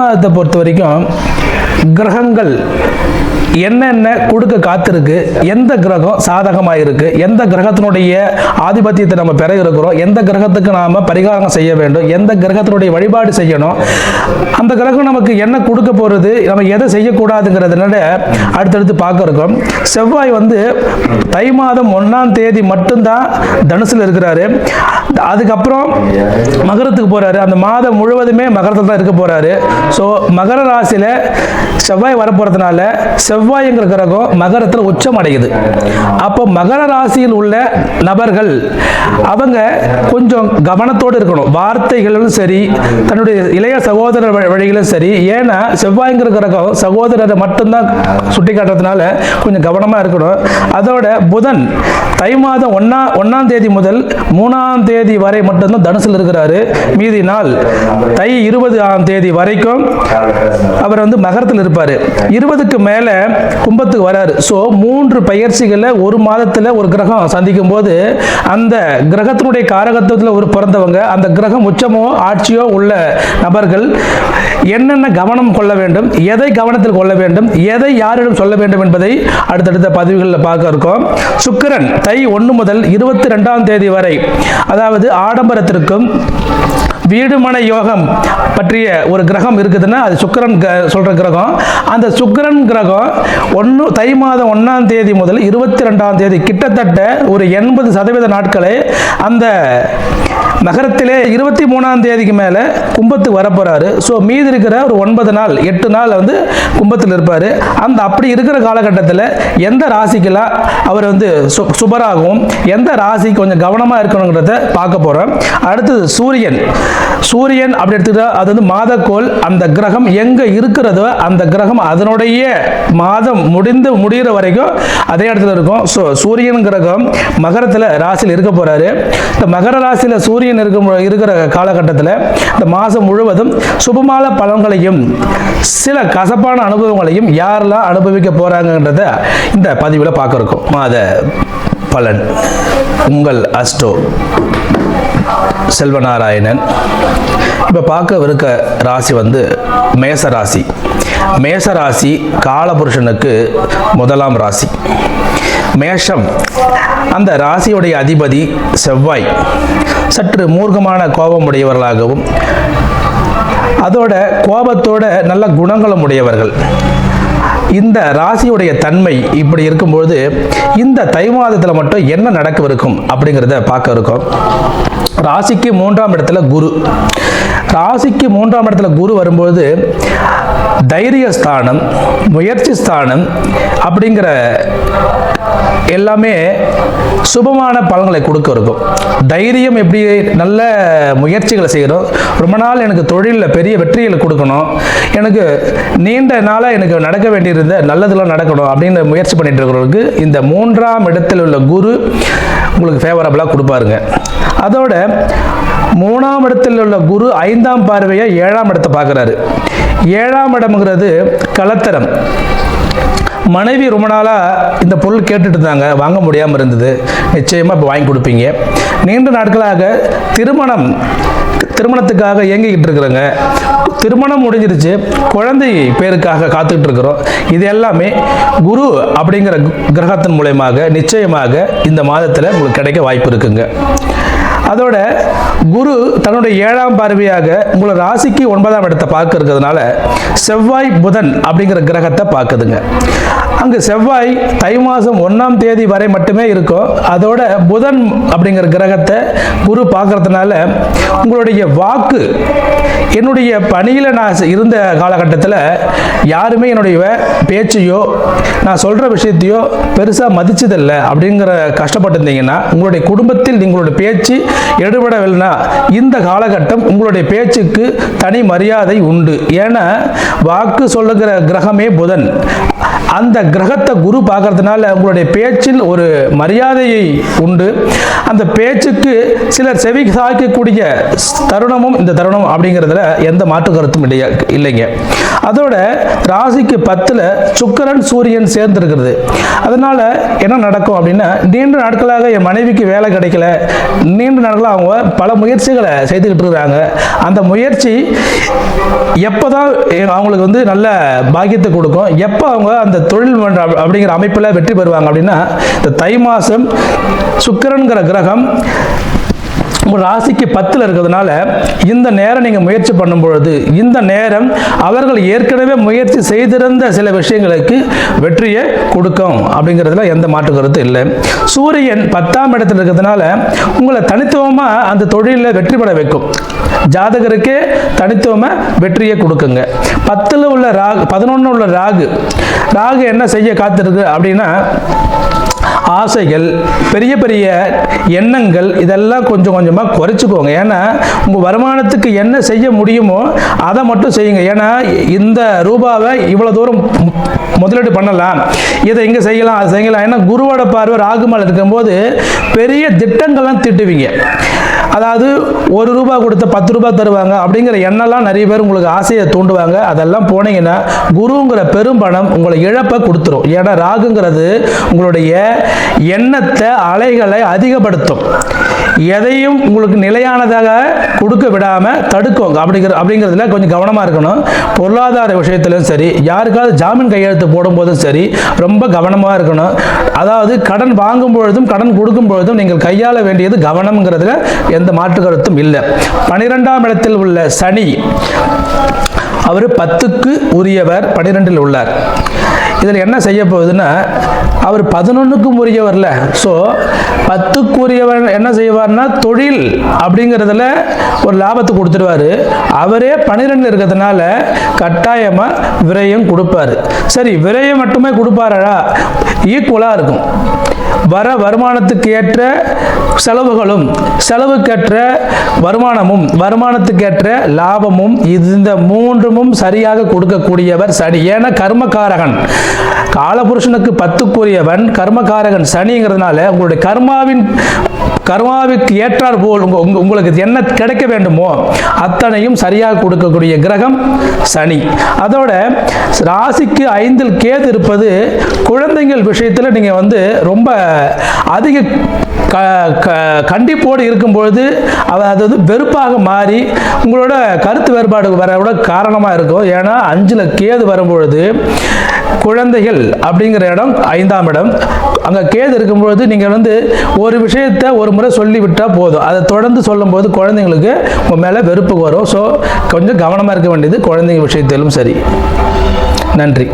மாதத்தை பொறுத்த வரைக்கும் கிரகங்கள் என்னென்ன கொடுக்க காத்திருக்கு, எந்த கிரகம் சாதகமாக இருக்கு, எந்த கிரகத்தினுடைய ஆதிபத்தியத்தை நம்ம பெற இருக்கிறோம், எந்த கிரகத்துக்கு நாம பரிகாரம் செய்ய வேண்டும், எந்த கிரகத்தினுடைய வழிபாடு செய்யணும், அந்த கிரகம் நமக்கு என்ன கொடுக்க போறது, நம்ம எதை செய்யக்கூடாதுங்கிறதுனால அடுத்தடுத்து பார்க்க இருக்கோம். செவ்வாய் தை மாதம் 1ஆம் தேதி மட்டும்தான் தனுசுல இருக்கிறாரு. அதுக்கப்புறம் மகரத்துக்கு போறாரு. அந்த மாதம் முழுவதுமே மகரத்தில் தான் இருக்க போறாரு. ஸோ மகர ராசியில செவ்வாய் வரப்போறதுனால செவ்வாய்ங்கிற கிரகம் மகரத்தில் உச்சம் அடையுது. அப்போ மகர ராசியில் உள்ள நபர்கள் அவங்க கொஞ்சம் கவனத்தோடு இருக்கணும். வார்த்தைகளும் சரி, தன்னுடைய இளைய சகோதரர் வழிகளும் சரி. ஏன்னா செவ்வாய்ங்கிற கிரகம் சகோதரரை மட்டும்தான் சுட்டி காட்டுறதுனால கொஞ்சம் கவனமா இருக்கணும். அதோட புதன் தை மாதம் 1ஆம் தேதி முதல் 3ஆம் தேதி வரை மட்டும்தான் தனுசில் இருக்கிறாரு. மீதி நாள் தை 20ஆம் தேதி வரைக்கும் அவர் மகரத்தில் இருப்பாரு. 20க்கு மேல கும்பத்துக்கு வராரு. ஸோ 3 பயிற்சிகளை ஒரு மாதத்தில் ஒரு கிரகம் சந்திக்கும் போது அந்த கிரகத்தினுடைய காரகத்துவத்தில் ஒரு பிறந்தவங்க, அந்த கிரகம் உச்சமோ ஆட்சியோ உள்ள நபர்கள் என்னென்ன கவனம் கொள்ள வேண்டும், எதை கவனத்தில் கொள்ள வேண்டும், எதை யாரிடம் சொல்ல வேண்டும் என்பதை அடுத்தடுத்த பதிவுகளில் பார்க்க இருக்கோம். சுக்கிரன் தை 1 முதல் 22ஆம் தேதி வரை, அதாவது ஆடம்பரத்திற்கும் வீடுமனை யோகம் பற்றிய ஒரு கிரகம் இருக்குதுன்னா அது சுக்கிரன் சொல்ற கிரகம். அந்த சுக்கிரன் கிரகம் தை மாதம் 1ஆம் தேதி முதல் 22ஆம் தேதி கிட்டத்தட்ட ஒரு 80% நாட்களை அந்த நகரத்திலே 23ஆம் தேதிக்கு மேல கும்பத்துக்கு வரப்போறாரு. ஸோ மீதி இருக்கிற ஒரு 9 நாள் 8 நாள் கும்பத்தில் இருப்பாரு. அந்த அப்படி இருக்கிற காலகட்டத்தில் எந்த ராசிக்கெல்லாம் அவர் சுபராகவும் எந்த ராசி கொஞ்சம் கவனமா இருக்கணுங்கிறத பார்க்க போறோம். அடுத்தது சூரியன் அப்படி எடுத்துக்கிட்டா அது மாதக்கோள். அந்த கிரகம் எங்க இருக்கிறதோ அந்த கிரகம் அதனுடைய மாதம் முடிகிற வரைக்கும் அதே இடத்துல இருக்கும். ஸோ சூரியன் கிரகம் மகரத்தில் ராசியில் இருக்க போறாரு. இந்த மகர ராசியில் சூரியன் இருக்கிற காலகட்டத்தில் இந்த மாதம் முழுவதும் சுபமான பலன்களையும் சில கசப்பான அனுபவங்களையும் யாரெல்லாம் அனுபவிக்க போறாங்கன்றத இந்த பதிவில் பார்க்க இருக்கோம். மாத பலன் உங்கள் அஸ்ட்ரோ செல்வநாராயணன். இப்போ பார்க்க இருக்க ராசி மேச ராசி. மேச ராசி காலபுருஷனுக்கு 1ஆம் ராசி. மேஷம் அந்த ராசியுடைய அதிபதி செவ்வாய். சற்று மூர்க்கமான கோபம் உடையவர்களாகவும் அதோட கோபத்தோட நல்ல குணங்களும் உடையவர்கள். இந்த ராசியுடைய தன்மை இப்படி இருக்கும்போது இந்த தை மாதத்தில் மட்டும் என்ன நடக்கவிருக்கும் அப்படிங்கிறத பார்க்க இருக்கோம். ராசிக்கு 3ஆம் இடத்துல குரு. ராசிக்கு 3ஆம் இடத்துல குரு வரும்போது தைரியஸ்தானம், முயற்சி ஸ்தானம் அப்படிங்கிற எல்லாமே சுபமான பலன்களை கொடுக்க இருக்கும். தைரியம் எப்படி, நல்ல முயற்சிகளை செய்கிறோம். ரொம்ப நாள் எனக்கு தொழிலில் பெரிய வெற்றிகளை கொடுக்கணும், எனக்கு நீண்ட நாளாக எனக்கு நடக்க வேண்டியிருந்த நல்லதெல்லாம் நடக்கணும் அப்படின்னு முயற்சி பண்ணிட்டு இருக்கிறவங்களுக்கு இந்த 3ஆம் இடத்தில் உள்ள குரு உங்களுக்கு ஃபேவரபிளாக கொடுப்பாருங்க. அதோட 3ஆம் இடத்தில் உள்ள குரு 5ஆம் பார்வையை 7ஆம் இடத்தை பார்க்குறாரு. 7ஆம் இடம்ங்கிறது கலத்தரம். மனைவி ரொம்ப நாளாக இந்த பொருள் கேட்டுட்டு இருந்தாங்க, வாங்க முடியாமல் இருந்தது. நிச்சயமாக இப்போ வாங்கி கொடுப்பீங்க. நீண்ட நாட்களாக திருமணத்துக்காக இயங்கிக்கிட்டு இருக்கிறாங்க. திருமணம் முடிஞ்சிருச்சு, குழந்தை பேருக்காக காத்துக்கிட்டு இருக்கிறோம். இது எல்லாமே குரு அப்படிங்கிற கிரகத்தின் மூலமாக நிச்சயமாக இந்த மாதத்தில் உங்களுக்கு கிடைக்க வாய்ப்பு இருக்குங்க. அதோட குரு தன்னுடைய 7ஆம் பார்வையாக உங்களோட ராசிக்கு 9ஆம் இடத்தை பார்க்க இருக்கிறதுனால செவ்வாய் புதன் அப்படிங்கிற கிரகத்தை பார்க்குதுங்க. அங்கு செவ்வாய் தை மாதம் 1ஆம் தேதி வரை மட்டுமே இருக்கும். அதோட புதன் அப்படிங்கிற கிரகத்தை குரு பார்க்கறதுனால உங்களுடைய வாக்கு, என்னுடைய பணியில் நான் இருந்த காலகட்டத்தில் யாருமே என்னுடைய பேச்சையோ நான் சொல்கிற விஷயத்தையோ பெருசாக மதிச்சதில்லை அப்படிங்கிற கஷ்டப்பட்டிருந்தீங்கன்னா, உங்களுடைய குடும்பத்தில் உங்களுடைய பேச்சு எடுபடவில்லைனா இந்த காலகட்டம் உங்களுடைய பேச்சுக்கு தனி மரியாதை உண்டு. ஏன்னா வாக்கு சொல்லுகிற கிரகமே புதன். அந்த கிரகத்தை குரு பார்க்கறதுனால உங்களுடைய பேச்சில் ஒரு மரியாதையை உண்டு. அந்த பேச்சுக்கு சிலர் செவி சாய்க்கக்கூடிய தருணமும் இந்த தருணம் அப்படிங்கிறதுல எந்த மாற்று கருத்தும் இல்லைங்க. அதோட ராசிக்கு 10ல் சுக்கிரன் சூரியன் சேர்ந்திருக்கிறது. அதனால என்ன நடக்கும் அப்படின்னா, நீண்ட நாட்களாக என் மனைவிக்கு வேலை கிடைக்கல, நீண்ட நாட்களாக அவங்க பல முயற்சிகளை செய்துக்கிட்டு இருக்கிறாங்க. அந்த முயற்சி எப்போதான் அவங்களுக்கு வந்து நல்ல பாக்கியத்தை கொடுக்கும், எப்போ அவங்க அந்த தொழில் அப்படிங்கிற அமைப்பில் வெற்றி பெறுவாங்க அப்படின்னா, இந்த தை மாதம் சுக்கிரன்கிற கிரகம் உங்கள் ராசிக்கு 10ல் இருக்கிறதுனால இந்த நேரம் நீங்கள் முயற்சி பண்ணும் பொழுது, இந்த நேரம் அவர்கள் ஏற்கனவே முயற்சி செய்திருந்த சில விஷயங்களுக்கு வெற்றியை கொடுக்கும் அப்படிங்கிறதுல எந்த மாற்று கருத்து இல்லை. சூரியன் 10ஆம் இடத்தில் இருக்கிறதுனால உங்களை தனித்துவமாக அந்த தொழிலில் வெற்றி பெற வைக்கும். ஜாதகருக்கே தனித்துவமாக வெற்றியை கொடுக்குங்க. 10ல் உள்ள ராகு, 11 உள்ள ராகு என்ன செய்ய காத்திருக்கு அப்படின்னா, ஆசைகள், பெரிய பெரிய எண்ணங்கள் இதெல்லாம் கொஞ்சம் கொஞ்சமாக குறைச்சிக்கோங்க. ஏன்னா உங்கள் வருமானத்துக்கு என்ன செய்ய முடியுமோ அதை மட்டும் செய்யுங்க. ஏன்னா இந்த ரூபாவை இவ்வளோ தூரம் முதலீடு பண்ணலாம், இதை இங்கே செய்யலாம், அதை செய்யலாம். ஏன்னா குருவோட பார்வை ராகு மேலே இருக்கும்போது பெரிய திட்டங்கள்லாம் திட்டுவீங்க. அதாவது 1 ரூபா கொடுத்த 10 ரூபாய் தருவாங்க அப்படிங்கிற எண்ணெல்லாம் நிறைய பேர் உங்களுக்கு ஆசையை தூண்டுவாங்க. அதெல்லாம் போனீங்கன்னா குருங்கிற பெரும்பணம் உங்களை இழப்பை கொடுத்துரும். ஏன்னா ராகுங்கிறது உங்களுடைய எண்ணத்தை, அலைகளை அதிகப்படுத்தும். எதையும் உங்களுக்கு நிலையானதாக கொடுக்க விடாமல் தடுக்கும். அப்படிங்கிறதுல கொஞ்சம் கவனமாக இருக்கணும். பொருளாதார விஷயத்திலும் சரி, யாருக்காவது ஜாமீன் கையெழுத்து போடும்போதும் சரி ரொம்ப கவனமாக இருக்கணும். அதாவது கடன் வாங்கும் பொழுதும் கடன் கொடுக்கும் பொழுதும் நீங்கள் கையாள வேண்டியது கவனம்ங்கிறதுல எந்த மாற்று கருத்தும் இல்லை. 12ஆம் இடத்தில் உள்ள சனி, அவர் 10க்கு உரியவர், 12ல் உள்ளார். இதில் என்ன செய்ய போகுதுன்னா, அவர் 11க்கும் உரியவர்ல. ஸோ 10க்கு உரியவர் என்ன செய்வார்னா, தொழில் அப்படிங்கிறதுல ஒரு லாபத்தை கொடுத்துருவார். அவரே 12 இருக்கிறதுனால கட்டாயமாக விரயம் கொடுப்பார். சரி, விரயம் மட்டுமே கொடுப்பாரா? ஈக்குவலாக இருக்கும். வர வருமானத்துக்கு ஏற்ற செலவுகளும், செலவுக்கேற்ற வருமானமும், வருமானத்துக்கேற்ற லாபமும், இந்த 3ம் சரியாக கொடுக்கக்கூடியவர் சனி. ஏன்னா கர்மகாரகன், காலபுருஷனுக்கு 10க்குரியவன் கர்மகாரகன் சனிங்கிறதுனால உங்களுடைய கர்மாவுக்கு ஏற்றார் போல் உங்களுக்கு என்ன கிடைக்க வேண்டுமோ அத்தனையும் சரியாக கொடுக்கக்கூடிய கிரகம் சனி. அதோட ராசிக்கு 5ல் கேது இருப்பது குழந்தைகள் விஷயத்தில் நீங்கள் வந்து ரொம்ப அதிக கண்டிப்போடு இருக்கும் பொழுது அது வெறுப்பாக மாறி உங்களோட கருத்து வேறுபாடு வர காரணமாக இருக்கும். ஏன்னா 5ல் கேது வரும்பொழுது குழந்தைகள் அப்படிங்கிற இடம் 5ஆம் இடம், அங்கே கேது இருக்கும்பொழுது நீங்கள் வந்து ஒரு விஷயத்தை ஒரு முறை சொல்லிவிட்டால் போதும், அதை தொடர்ந்து சொல்லும்போது குழந்தைங்களுக்கு உங்கள் மேலே வெறுப்பு வரும். ஸோ கொஞ்சம் கவனமாக இருக்க வேண்டியது குழந்தைங்க விஷயத்திலும் சரி. நன்றி.